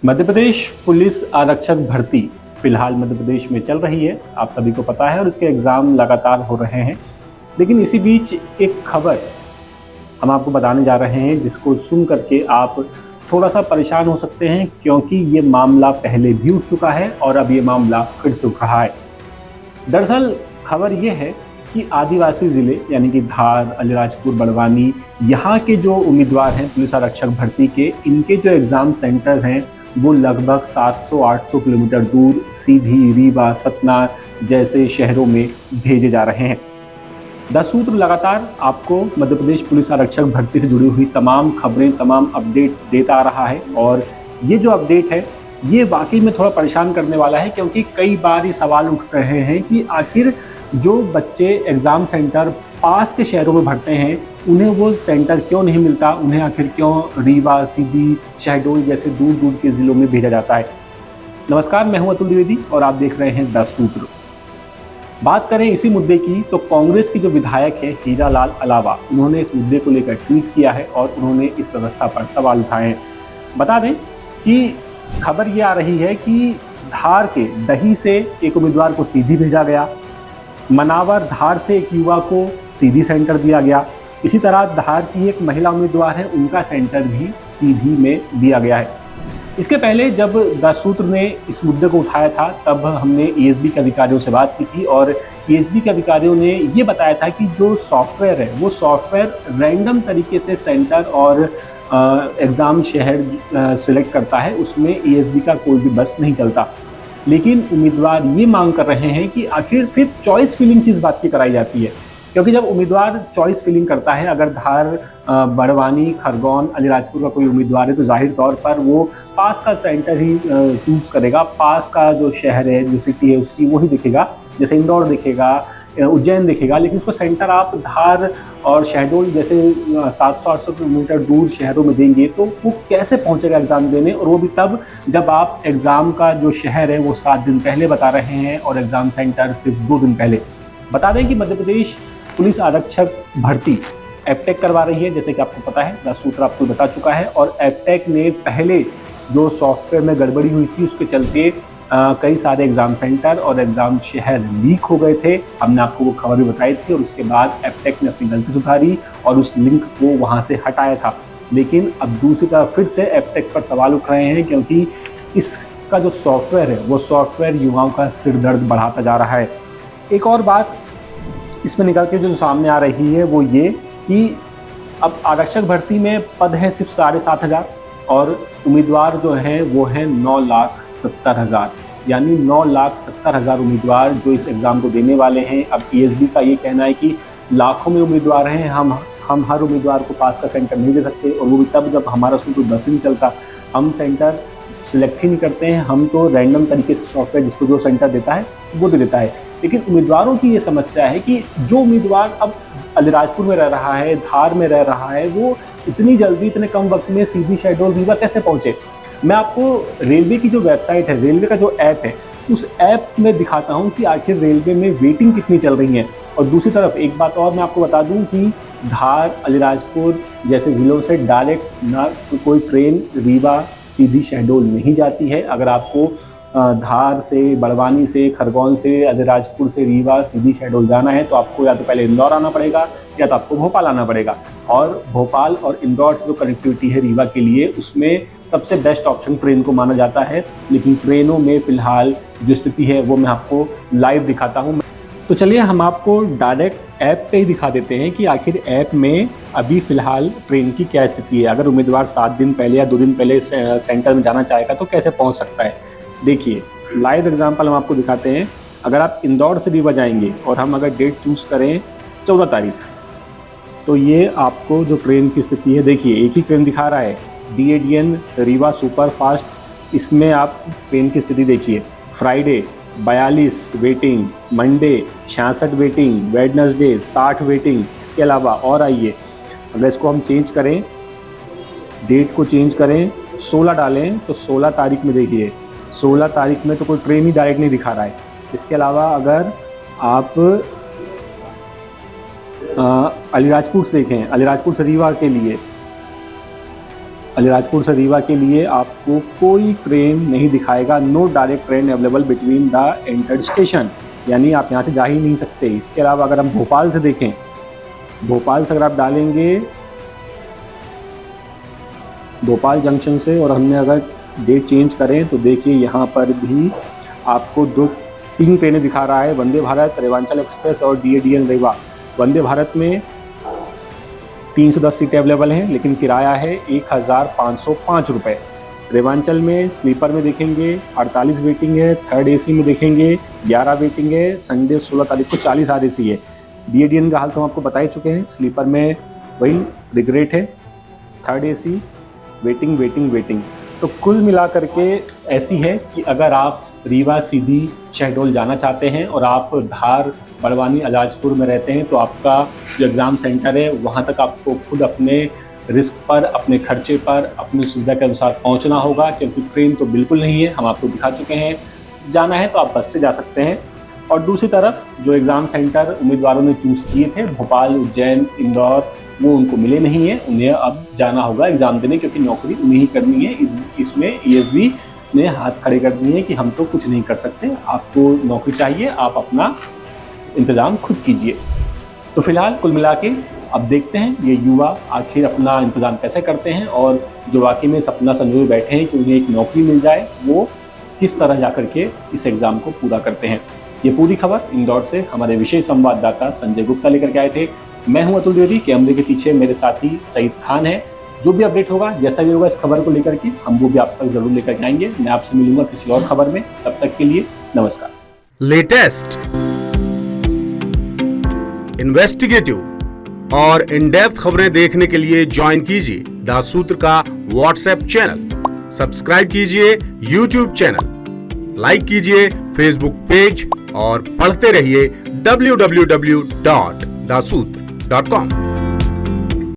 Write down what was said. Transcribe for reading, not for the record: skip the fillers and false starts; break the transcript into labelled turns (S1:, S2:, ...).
S1: Madhya Pradesh police आरक्षक भर्ती फिलहाल मध्य प्रदेश में चल रही है, आप सभी को पता है, और इसके एग्ज़ाम लगातार हो रहे हैं। लेकिन इसी बीच एक खबर हम आपको बताने जा रहे हैं जिसको सुन करके आप थोड़ा सा परेशान हो सकते हैं, क्योंकि ये मामला पहले भी उठ चुका है और अब ये मामला फिर से उठ रहा है। दरअसल खबर ये है कि आदिवासी ज़िले यानी कि धार, अलीराजपुर, बड़वानी, यहाँ के जो उम्मीदवार हैं पुलिस आरक्षक भर्ती के, इनके जो एग्ज़ाम सेंटर हैं वो लगभग 700-800 किलोमीटर दूर सीधी, रीवा, सतना जैसे शहरों में भेजे जा रहे हैं। द सूत्र लगातार आपको मध्य प्रदेश पुलिस आरक्षक भर्ती से जुड़ी हुई तमाम खबरें, तमाम अपडेट देता आ रहा है, और ये जो अपडेट है ये वाकई में थोड़ा परेशान करने वाला है, क्योंकि कई बार ये सवाल उठ रहे हैं कि आखिर जो बच्चे एग्ज़ाम सेंटर पास के शहरों में भरते हैं उन्हें वो सेंटर क्यों नहीं मिलता, उन्हें आखिर क्यों रीवा, सीधी, शहडोल जैसे दूर दूर के ज़िलों में भेजा जाता है। नमस्कार, मैं हूं अतुल द्विवेदी और आप देख रहे हैं द सूत्र। बात करें इसी मुद्दे की तो कांग्रेस की जो विधायक है हीरा लाल अलावा, उन्होंने इस मुद्दे को लेकर ट्वीट किया है और उन्होंने इस व्यवस्था पर सवाल उठाए हैं। बता दें कि खबर ये आ रही है कि धार के दही से एक उम्मीदवार को सीधी भेजा गया, मनावर धार से एक युवा को सीधी सेंटर दिया गया, इसी तरह धार की एक महिला उम्मीदवार है, उनका सेंटर भी सीधी में दिया गया है। इसके पहले जब द सूत्र ने इस मुद्दे को उठाया था तब हमने ईएसबी के अधिकारियों से बात की थी, और ईएसबी के अधिकारियों ने ये बताया था कि जो सॉफ्टवेयर है वो सॉफ्टवेयर रैंडम तरीके से सेंटर और एग्ज़ाम शहर सिलेक्ट करता है, उसमें ईएसबी का कोई भी बस नहीं चलता। लेकिन उम्मीदवार ये मांग कर रहे हैं कि आखिर फिर चॉइस फिलिंग किस बात की कराई जाती है, क्योंकि जब उम्मीदवार चॉइस फिलिंग करता है, अगर धार, बड़वानी, खरगोन, अलीराजपुर का कोई उम्मीदवार है तो जाहिर तौर पर वो पास का सेंटर ही चूज़ करेगा, पास का जो शहर है, जो सिटी है उसकी वही दिखेगा, जैसे इंदौर दिखेगा, उज्जैन दिखेगा। लेकिन उसको सेंटर आप धार और शहडोल जैसे 700-800 किलोमीटर दूर शहरों में देंगे तो वो कैसे पहुंचेगा एग्ज़ाम देने, और वो भी तब जब आप एग्ज़ाम का जो शहर है वो 7 दिन पहले बता रहे हैं और एग्ज़ाम सेंटर सिर्फ 2 दिन पहले। बता दें कि मध्य प्रदेश पुलिस आरक्षक भर्ती एपटेक करवा रही है, जैसे कि आपको पता है, द सूत्र आपको बता चुका है, और एपटेक ने पहले जो सॉफ्टवेयर में गड़बड़ी हुई थी उसके चलते कई सारे एग्ज़ाम सेंटर और एग्ज़ाम शहर लीक हो गए थे। हमने आपको वो खबर भी बताई थी, और उसके बाद एपटेक ने अपनी गलती सुधारी और उस लिंक को वहाँ से हटाया था। लेकिन अब दूसरी तरफ फिर से एपटेक पर सवाल उठ रहे हैं, क्योंकि इसका जो सॉफ्टवेयर है वो सॉफ्टवेयर युवाओं का सिर दर्द बढ़ाता जा रहा है। एक और बात इसमें निकल के जो सामने आ रही है वो ये कि अब आरक्षक भर्ती में पद हैं सिर्फ 7,500 और उम्मीदवार जो हैं वो हैं 9,70,000, यानी 9,70,000 उम्मीदवार जो इस एग्ज़ाम को देने वाले हैं। अब ईएसबी का ये कहना है कि लाखों में उम्मीदवार हैं, हम हर उम्मीदवार को पास का सेंटर नहीं दे सकते, और वो भी तब जब हमारा उसमें कोई बस ही नहीं चलता। हम सेंटर सिलेक्ट ही नहीं करते हैं, हम तो रैंडम तरीके से सॉफ्टवेयर जिसको जो सेंटर देता है वो दे देता है। लेकिन उम्मीदवारों की ये समस्या है कि जो उम्मीदवार अब अलीराजपुर में रह रहा है, धार में रह रहा है, वो इतनी जल्दी, इतने कम वक्त में सीधी, शहडोल, रीवा कैसे पहुँचे। मैं आपको रेलवे की जो वेबसाइट है, रेलवे का जो ऐप है, उस ऐप में दिखाता हूँ कि आखिर रेलवे में वेटिंग कितनी चल रही है। और दूसरी तरफ एक बात और मैं आपको बता दूँ कि धार, अलीराजपुर जैसे ज़िलों से डायरेक्ट ना कोई ट्रेन रीवा, सीधी, शहडोल नहीं जाती है। अगर आपको धार से, बड़वानी से, खरगोन से, अलीराजपुर से रीवा, सीधी, शहडोल जाना है तो आपको या तो पहले इंदौर आना पड़ेगा या तो आपको भोपाल आना पड़ेगा। और भोपाल और इंदौर से जो कनेक्टिविटी है रीवा के लिए, उसमें सबसे बेस्ट ऑप्शन ट्रेन को माना जाता है। लेकिन ट्रेनों में फ़िलहाल जो स्थिति है वो मैं आपको लाइव दिखाता हूँ। तो चलिए हम आपको डायरेक्ट ऐप पे ही दिखा देते हैं कि आखिर ऐप में अभी फ़िलहाल ट्रेन की क्या स्थिति है। अगर उम्मीदवार 7 दिन पहले या 2 दिन पहले सेंटर में जाना चाहेगा तो कैसे पहुंच सकता है। देखिए लाइव एग्जांपल हम आपको दिखाते हैं। अगर आप इंदौर से रीवा जाएंगे और हम अगर डेट चूज़ करें 14 तारीख, तो ये आपको जो ट्रेन की स्थिति है, देखिए एक ही ट्रेन दिखा रहा है, DADN रीवा सुपर फास्ट। इसमें आप ट्रेन की स्थिति देखिए, Friday 42 waiting, Monday 66 waiting, Wednesday 60 waiting. इसके अलावा और आइए, अगर इसको हम चेंज करें, डेट को चेंज करें, 16 डालें तो 16 तारीख में देखिए, 16 तारीख में तो कोई ट्रेन ही डायरेक्ट नहीं दिखा रहा है। इसके अलावा अगर आप अलीराजपुर से देखें, अलीराजपुर से रीवा के लिए अलीराजपुर से रीवा के लिए आपको कोई ट्रेन नहीं दिखाएगा। No direct train available between the entered station, यानी आप यहाँ से जा ही नहीं सकते। इसके अलावा अगर हम भोपाल से देखें, भोपाल से अगर आप डालेंगे भोपाल जंक्शन से और हमने अगर डेट चेंज करें तो देखिए यहाँ पर भी आपको 2-3 ट्रेनें दिखा रहा है, वंदे भारत, रेवांचल एक्सप्रेस और DADN रीवा। वंदे भारत में 310 सीटें अवेलेबल हैं, लेकिन किराया है 1505 रुपये। रेवांचल में स्लीपर में देखेंगे 48 वेटिंग है, थर्ड AC में देखेंगे 11 वेटिंग है, संडे 16 तारीख को 40 RAC है। DADN का हाल तो हम आपको बता ही चुके हैं, स्लीपर में वही रिग्रेट है, थर्ड AC वेटिंग। तो कुल मिलाकर के ऐसी है कि अगर आप रीवा सीधी शहडोल जाना चाहते हैं और आप धार, बड़वानी, अलीराजपुर में रहते हैं तो आपका जो एग्ज़ाम सेंटर है वहाँ तक आपको खुद अपने रिस्क पर, अपने खर्चे पर, अपनी सुविधा के अनुसार पहुँचना होगा, क्योंकि ट्रेन तो बिल्कुल नहीं है, हम आपको दिखा चुके हैं। जाना है तो आप बस से जा सकते हैं। और दूसरी तरफ जो एग्ज़ाम सेंटर उम्मीदवारों ने चूज़ किए थे, भोपाल, उज्जैन, इंदौर, वो उनको मिले नहीं है। उन्हें अब जाना होगा एग्ज़ाम देने, क्योंकि नौकरी उन्हें ही करनी है। इसमें ESB ने हाथ खड़े कर दिए हैं कि हम तो कुछ नहीं कर सकते, आपको नौकरी चाहिए, आप अपना इंतज़ाम खुद कीजिए। तो फिलहाल कुल मिला के अब देखते हैं ये युवा आखिर अपना इंतज़ाम कैसे करते हैं, और जो वाकई में सपना संजोए बैठे हैं कि उन्हें एक नौकरी मिल जाए, वो किस तरह जा करके इस एग्ज़ाम को पूरा करते हैं। ये पूरी खबर इंदौर से हमारे विशेष संवाददाता संजय गुप्ता लेकर के आए थे। मैं हूं अतुल द्विवेदी, कैमरे के पीछे मेरे साथी सईद खान है। जो भी अपडेट होगा, जैसा भी होगा इस खबर को लेकर के, हम वो भी आप तक जरूर लेकर के आएंगे। मैं आपसे मिलूंगा किसी और खबर में, तब तक के लिए नमस्कार।
S2: लेटेस्ट, इन्वेस्टिगेटिव और इन डेप्थ खबरें देखने के लिए ज्वाइन कीजिए द सूत्र का व्हाट्सएप चैनल, सब्सक्राइब कीजिए YouTube चैनल, लाइक कीजिए Facebook पेज और पढ़ते रहिए www.daसूत्र.com।